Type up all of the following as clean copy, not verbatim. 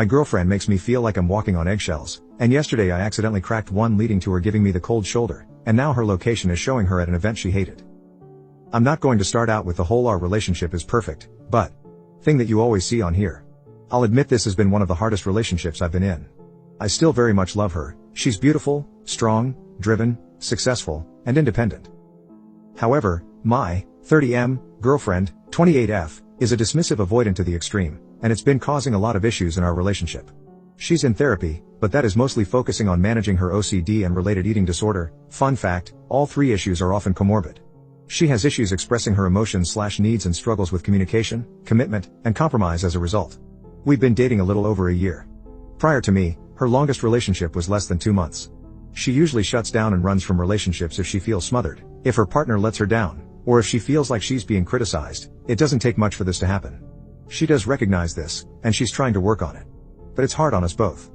My girlfriend makes me feel like I'm walking on eggshells, and yesterday I accidentally cracked one leading to her giving me the cold shoulder, and now her location is showing her at an event she hated. I'm not going to start out with the whole our relationship is perfect, but thing that you always see on here. I'll admit this has been one of the hardest relationships I've been in. I still very much love her. She's beautiful, strong, driven, successful, and independent. However, my 30M girlfriend, 28F, is a dismissive avoidant to the extreme, and it's been causing a lot of issues in our relationship. She's in therapy, but that is mostly focusing on managing her OCD and related eating disorder. Fun fact, all three issues are often comorbid. She has issues expressing her emotions/needs and struggles with communication, commitment, and compromise as a result. We've been dating a little over a year. Prior to me, her longest relationship was less than 2 months. She usually shuts down and runs from relationships if she feels smothered, if her partner lets her down, or if she feels like she's being criticized. It doesn't take much for this to happen. She does recognize this, and she's trying to work on it. But it's hard on us both.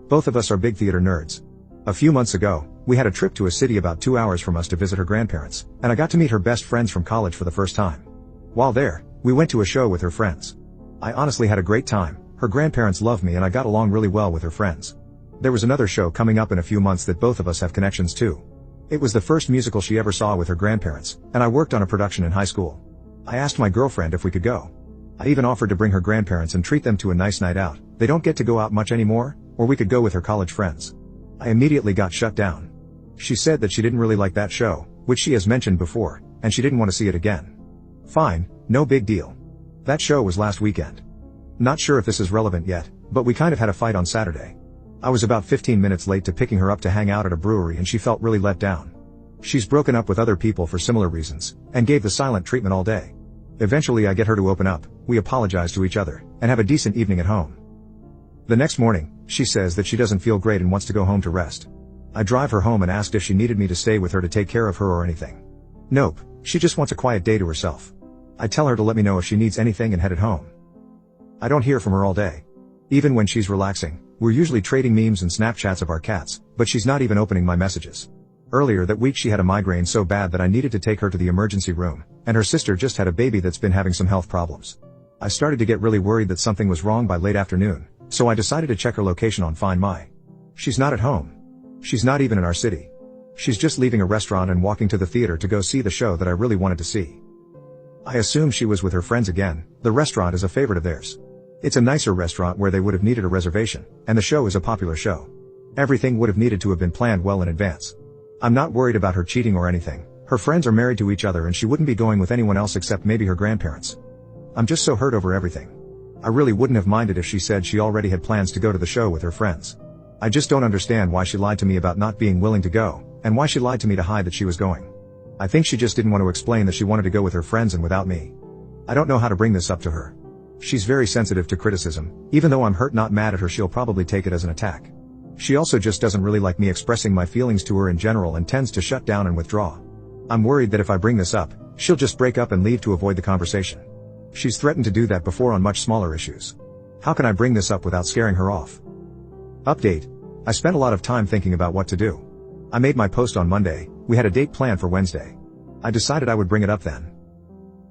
Both of us are big theater nerds. A few months ago, we had a trip to a city about 2 hours from us to visit her grandparents, and I got to meet her best friends from college for the first time. While there, we went to a show with her friends. I honestly had a great time. Her grandparents love me and I got along really well with her friends. There was another show coming up in a few months that both of us have connections to. It was the first musical she ever saw with her grandparents, and I worked on a production in high school. I asked my girlfriend if we could go. I even offered to bring her grandparents and treat them to a nice night out. They don't get to go out much anymore, or we could go with her college friends. I immediately got shut down. She said that she didn't really like that show, which she has mentioned before, and she didn't want to see it again. Fine, no big deal. That show was last weekend. Not sure if this is relevant yet, but we kind of had a fight on Saturday. I was about 15 minutes late to picking her up to hang out at a brewery and she felt really let down. She's broken up with other people for similar reasons, and gave the silent treatment all day. Eventually I get her to open up, we apologize to each other, and have a decent evening at home. The next morning, she says that she doesn't feel great and wants to go home to rest. I drive her home and asked if she needed me to stay with her to take care of her or anything. Nope, she just wants a quiet day to herself. I tell her to let me know if she needs anything and headed home. I don't hear from her all day. Even when she's relaxing, we're usually trading memes and Snapchats of our cats, but she's not even opening my messages. Earlier that week she had a migraine so bad that I needed to take her to the emergency room, and her sister just had a baby that's been having some health problems. I started to get really worried that something was wrong by late afternoon, so I decided to check her location on Find My. She's not at home. She's not even in our city. She's just leaving a restaurant and walking to the theater to go see the show that I really wanted to see. I assume she was with her friends again. The restaurant is a favorite of theirs. It's a nicer restaurant where they would have needed a reservation, and the show is a popular show. Everything would have needed to have been planned well in advance. I'm not worried about her cheating or anything. Her friends are married to each other and she wouldn't be going with anyone else except maybe her grandparents. I'm just so hurt over everything. I really wouldn't have minded if she said she already had plans to go to the show with her friends. I just don't understand why she lied to me about not being willing to go, and why she lied to me to hide that she was going. I think she just didn't want to explain that she wanted to go with her friends and without me. I don't know how to bring this up to her. She's very sensitive to criticism. Even though I'm hurt not mad at her, she'll probably take it as an attack. She also just doesn't really like me expressing my feelings to her in general and tends to shut down and withdraw. I'm worried that if I bring this up, she'll just break up and leave to avoid the conversation. She's threatened to do that before on much smaller issues. How can I bring this up without scaring her off? Update. I spent a lot of time thinking about what to do. I made my post on Monday. We had a date planned for Wednesday. I decided I would bring it up then.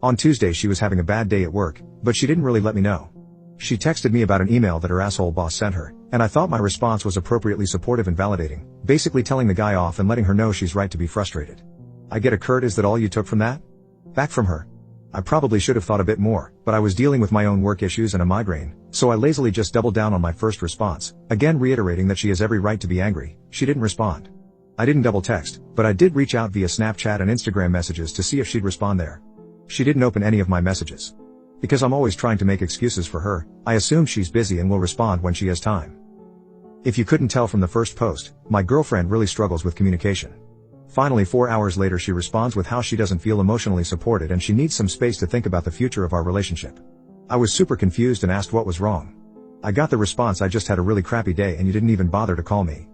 On Tuesday she was having a bad day at work, but she didn't really let me know. She texted me about an email that her asshole boss sent her, and I thought my response was appropriately supportive and validating, basically telling the guy off and letting her know she's right to be frustrated. I get a Kurt, is that all you took from that? Back from her. I probably should have thought a bit more, but I was dealing with my own work issues and a migraine, so I lazily just doubled down on my first response, again reiterating that she has every right to be angry. She didn't respond. I didn't double text, but I did reach out via Snapchat and Instagram messages to see if she'd respond there. She didn't open any of my messages. Because I'm always trying to make excuses for her, I assume she's busy and will respond when she has time. If you couldn't tell from the first post, my girlfriend really struggles with communication. Finally 4 hours later she responds with how she doesn't feel emotionally supported and she needs some space to think about the future of our relationship. I was super confused and asked what was wrong. I got the response, I just had a really crappy day and you didn't even bother to call me.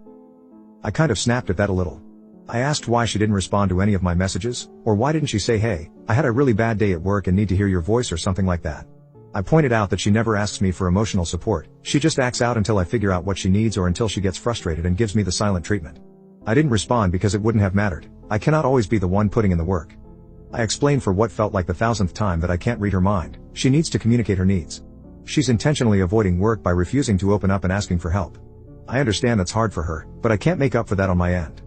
I kind of snapped at that a little. I asked why she didn't respond to any of my messages, or why didn't she say, hey, I had a really bad day at work and need to hear your voice or something like that. I pointed out that she never asks me for emotional support. She just acts out until I figure out what she needs or until she gets frustrated and gives me the silent treatment. I didn't respond because it wouldn't have mattered. I cannot always be the one putting in the work. I explained for what felt like the 1000th time that I can't read her mind. She needs to communicate her needs. She's intentionally avoiding work by refusing to open up and asking for help. I understand that's hard for her, but I can't make up for that on my end.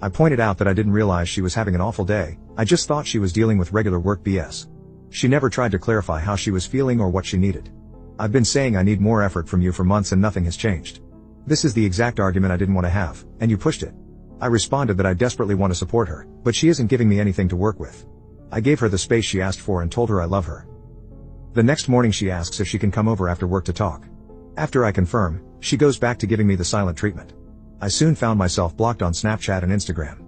I pointed out that I didn't realize she was having an awful day, I just thought she was dealing with regular work BS. She never tried to clarify how she was feeling or what she needed. I've been saying I need more effort from you for months and nothing has changed. This is the exact argument I didn't want to have, and you pushed it. I responded that I desperately want to support her, but she isn't giving me anything to work with. I gave her the space she asked for and told her I love her. The next morning she asks if she can come over after work to talk. After I confirm, she goes back to giving me the silent treatment. I soon found myself blocked on Snapchat and Instagram.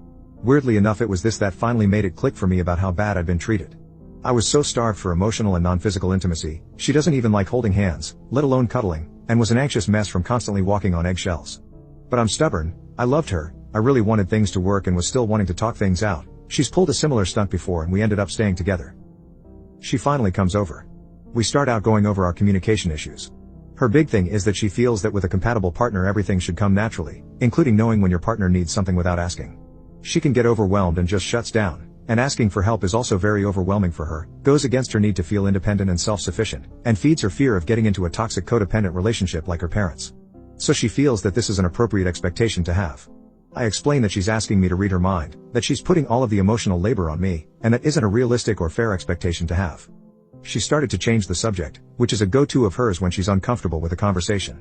Weirdly enough, it was this that finally made it click for me about how bad I'd been treated. I was so starved for emotional and non-physical intimacy, she doesn't even like holding hands, let alone cuddling, and was an anxious mess from constantly walking on eggshells. But I'm stubborn, I loved her, I really wanted things to work and was still wanting to talk things out. She's pulled a similar stunt before and we ended up staying together. She finally comes over. We start out going over our communication issues. Her big thing is that she feels that with a compatible partner everything should come naturally, including knowing when your partner needs something without asking. She can get overwhelmed and just shuts down, and asking for help is also very overwhelming for her, goes against her need to feel independent and self-sufficient, and feeds her fear of getting into a toxic codependent relationship like her parents. So she feels that this is an appropriate expectation to have. I explain that she's asking me to read her mind, that she's putting all of the emotional labor on me, and that isn't a realistic or fair expectation to have. She started to change the subject, which is a go-to of hers when she's uncomfortable with a conversation.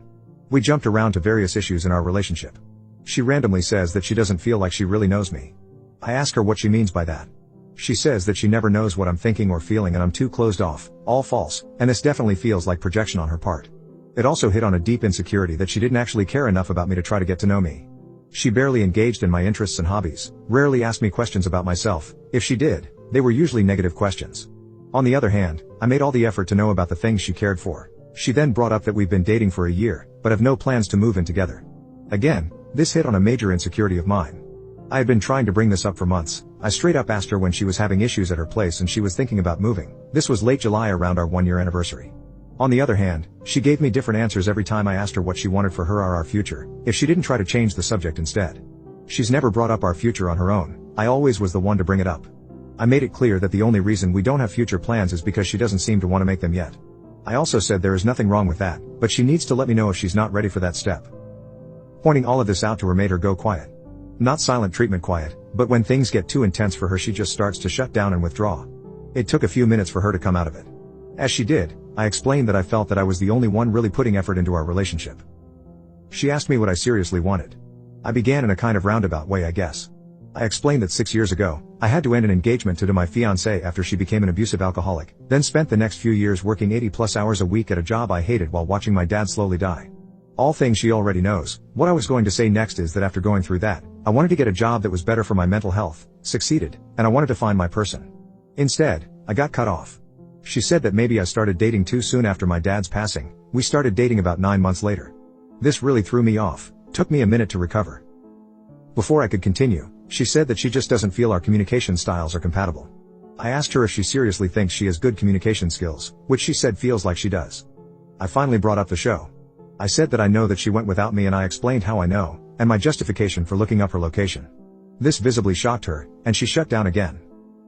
We jumped around to various issues in our relationship. She randomly says that she doesn't feel like she really knows me. I ask her what she means by that. She says that she never knows what I'm thinking or feeling and I'm too closed off, all false, and this definitely feels like projection on her part. It also hit on a deep insecurity that she didn't actually care enough about me to try to get to know me. She barely engaged in my interests and hobbies, rarely asked me questions about myself. If she did, they were usually negative questions. On the other hand, I made all the effort to know about the things she cared for. She then brought up that we've been dating for a year, but have no plans to move in together. Again, this hit on a major insecurity of mine. I had been trying to bring this up for months. I straight up asked her when she was having issues at her place and she was thinking about moving. This was late July around our 1-year anniversary. On the other hand, she gave me different answers every time I asked her what she wanted for her or our future, if she didn't try to change the subject instead. She's never brought up our future on her own, I always was the one to bring it up. I made it clear that the only reason we don't have future plans is because she doesn't seem to want to make them yet. I also said there is nothing wrong with that, but she needs to let me know if she's not ready for that step. Pointing all of this out to her made her go quiet. Not silent treatment quiet, but when things get too intense for her she just starts to shut down and withdraw. It took a few minutes for her to come out of it. As she did, I explained that I felt that I was the only one really putting effort into our relationship. She asked me what I seriously wanted. I began in a kind of roundabout way, I guess. I explained that 6 years ago, I had to end an engagement to my fiancée after she became an abusive alcoholic, then spent the next few years working 80+ hours a week at a job I hated while watching my dad slowly die. All things she already knows. What I was going to say next is that after going through that, I wanted to get a job that was better for my mental health, succeeded, and I wanted to find my person. Instead, I got cut off. She said that maybe I started dating too soon after my dad's passing. We started dating about 9 months later. This really threw me off, took me a minute to recover. Before I could continue, she said that she just doesn't feel our communication styles are compatible. I asked her if she seriously thinks she has good communication skills, which she said feels like she does. I finally brought up the show. I said that I know that she went without me and I explained how I know, and my justification for looking up her location. This visibly shocked her, and she shut down again.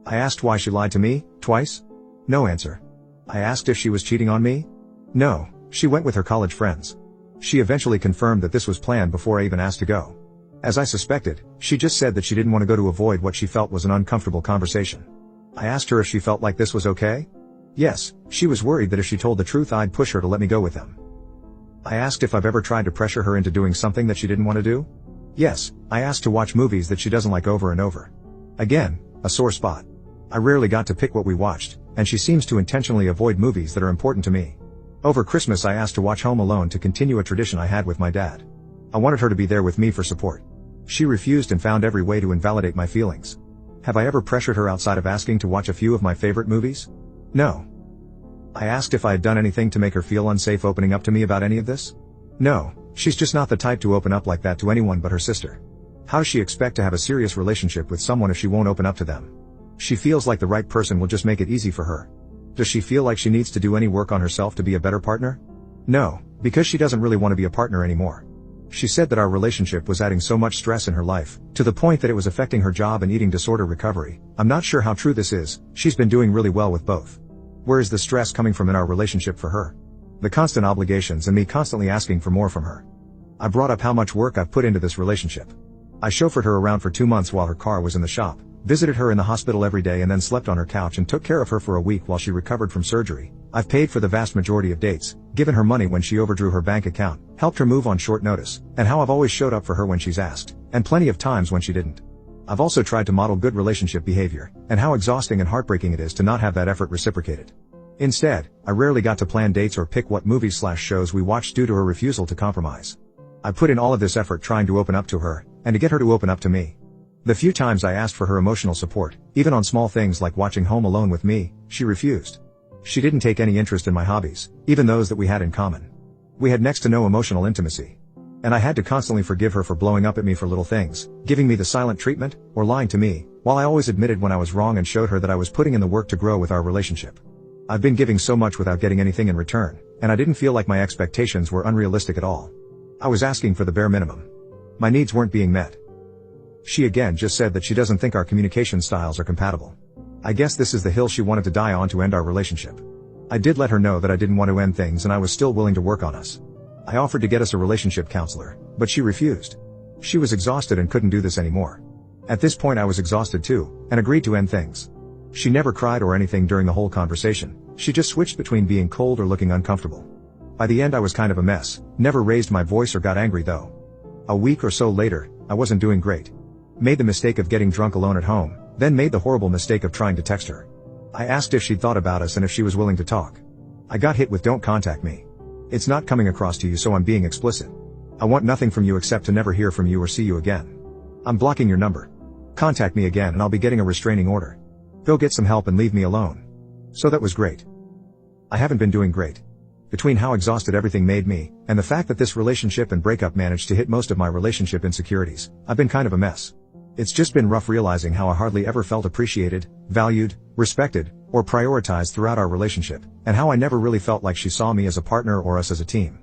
I asked why she lied to me, twice? No answer. I asked if she was cheating on me? No, she went with her college friends. She eventually confirmed that this was planned before I even asked to go. As I suspected, she just said that she didn't want to go to avoid what she felt was an uncomfortable conversation. I asked her if she felt like this was okay? Yes, she was worried that if she told the truth I'd push her to let me go with them. I asked if I've ever tried to pressure her into doing something that she didn't want to do? Yes, I asked to watch movies that she doesn't like over and over. Again, a sore spot. I rarely got to pick what we watched, and she seems to intentionally avoid movies that are important to me. Over Christmas I asked to watch Home Alone to continue a tradition I had with my dad. I wanted her to be there with me for support. She refused and found every way to invalidate my feelings. Have I ever pressured her outside of asking to watch a few of my favorite movies? No. I asked if I had done anything to make her feel unsafe opening up to me about any of this? No, she's just not the type to open up like that to anyone but her sister. How does she expect to have a serious relationship with someone if she won't open up to them? She feels like the right person will just make it easy for her. Does she feel like she needs to do any work on herself to be a better partner? No, because she doesn't really want to be a partner anymore. She said that our relationship was adding so much stress in her life, to the point that it was affecting her job and eating disorder recovery. I'm not sure how true this is, she's been doing really well with both. Where is the stress coming from in our relationship for her? The constant obligations and me constantly asking for more from her. I brought up how much work I've put into this relationship. I chauffeured her around for 2 months while her car was in the shop, visited her in the hospital every day and then slept on her couch and took care of her for a week while she recovered from surgery. I've paid for the vast majority of dates, given her money when she overdrew her bank account, helped her move on short notice, and how I've always showed up for her when she's asked, and plenty of times when she didn't. I've also tried to model good relationship behavior, and how exhausting and heartbreaking it is to not have that effort reciprocated. Instead, I rarely got to plan dates or pick what movies/shows we watched due to her refusal to compromise. I put in all of this effort trying to open up to her, and to get her to open up to me. The few times I asked for her emotional support, even on small things like watching Home Alone with me, she refused. She didn't take any interest in my hobbies, even those that we had in common. We had next to no emotional intimacy. And I had to constantly forgive her for blowing up at me for little things, giving me the silent treatment, or lying to me, while I always admitted when I was wrong and showed her that I was putting in the work to grow with our relationship. I've been giving so much without getting anything in return, and I didn't feel like my expectations were unrealistic at all. I was asking for the bare minimum. My needs weren't being met. She again just said that she doesn't think our communication styles are compatible. I guess this is the hill she wanted to die on to end our relationship. I did let her know that I didn't want to end things and I was still willing to work on us. I offered to get us a relationship counselor, but she refused. She was exhausted and couldn't do this anymore. At this point I was exhausted too, and agreed to end things. She never cried or anything during the whole conversation, she just switched between being cold or looking uncomfortable. By the end I was kind of a mess, never raised my voice or got angry though. A week or so later, I wasn't doing great. Made the mistake of getting drunk alone at home, then made the horrible mistake of trying to text her. I asked if she'd thought about us and if she was willing to talk. I got hit with "Don't contact me. It's not coming across to you, so I'm being explicit. I want nothing from you except to never hear from you or see you again. I'm blocking your number. Contact me again and I'll be getting a restraining order. Go get some help and leave me alone." So that was great. I haven't been doing great. Between how exhausted everything made me, and the fact that this relationship and breakup managed to hit most of my relationship insecurities, I've been kind of a mess. It's just been rough realizing how I hardly ever felt appreciated, valued, respected, or prioritized throughout our relationship, and how I never really felt like she saw me as a partner or us as a team.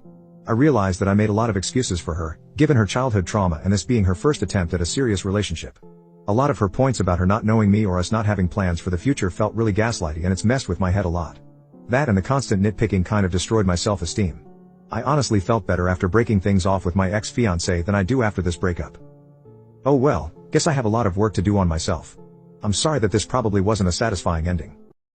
I realized that I made a lot of excuses for her, given her childhood trauma and this being her first attempt at a serious relationship. A lot of her points about her not knowing me or us not having plans for the future felt really gaslighty, and it's messed with my head a lot. That and the constant nitpicking kind of destroyed my self-esteem. I honestly felt better after breaking things off with my ex-fiancé than I do after this breakup. Oh well, guess I have a lot of work to do on myself. I'm sorry that this probably wasn't a satisfying ending.